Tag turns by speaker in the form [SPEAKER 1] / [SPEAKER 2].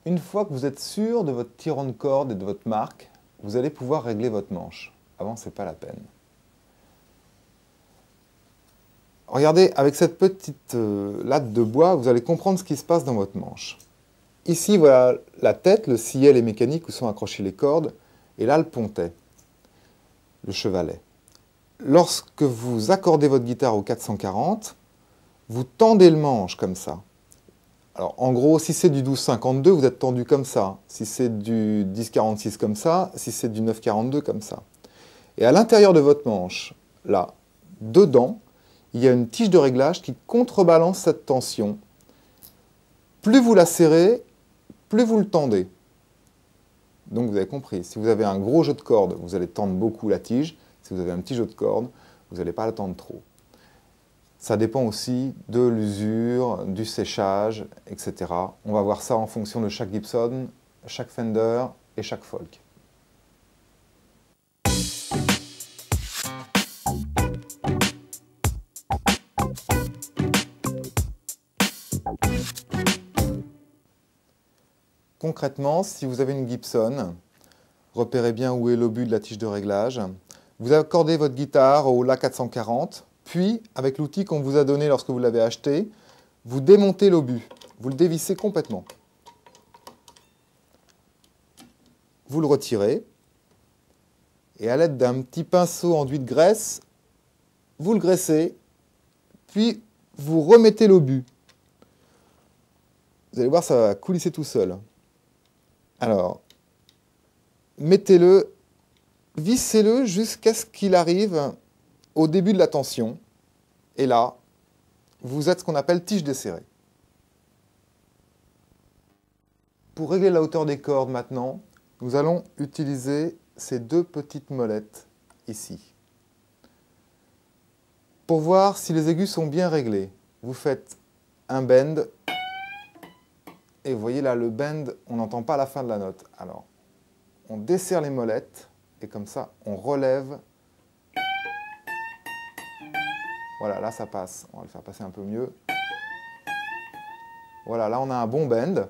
[SPEAKER 1] Une fois que vous êtes sûr de votre tirant de corde et de votre marque, vous allez pouvoir régler votre manche. Avant, ce n'est pas la peine. Regardez, avec cette petite latte de bois, vous allez comprendre ce qui se passe dans votre manche. Ici, voilà la tête, le sillet, les mécaniques où sont accrochées les cordes, et là, le pontet, le chevalet. Lorsque vous accordez votre guitare au 440, vous tendez le manche comme ça. Alors, en gros, si c'est du 12-52, vous êtes tendu comme ça. Si c'est du 10-46 comme ça, si c'est du 9-42 comme ça. Et à l'intérieur de votre manche, là, dedans, il y a une tige de réglage qui contrebalance cette tension. Plus vous la serrez, plus vous le tendez. Donc vous avez compris, si vous avez un gros jeu de cordes, vous allez tendre beaucoup la tige. Si vous avez un petit jeu de cordes, vous n'allez pas la tendre trop. Ça dépend aussi de l'usure, du séchage, etc. On va voir ça en fonction de chaque Gibson, chaque Fender et chaque Folk. Concrètement, si vous avez une Gibson, repérez bien où est l'obus de la tige de réglage. Vous accordez votre guitare au La 440, puis, avec l'outil qu'on vous a donné lorsque vous l'avez acheté, vous démontez l'obus. Vous le dévissez complètement. Vous le retirez, et à l'aide d'un petit pinceau enduit de graisse, vous le graissez, puis vous remettez l'obus. Vous allez voir, ça va coulisser tout seul. Alors, mettez-le, vissez-le jusqu'à ce qu'il arrive au début de la tension. Et là, vous êtes ce qu'on appelle tige desserrée. Pour régler la hauteur des cordes maintenant, nous allons utiliser ces deux petites molettes ici. Pour voir si les aigus sont bien réglés, vous faites un bend. Et vous voyez là, le bend, on n'entend pas la fin de la note. Alors, on desserre les molettes, et comme ça, on relève. Voilà, là, ça passe. On va le faire passer un peu mieux. Voilà, là, on a un bon bend.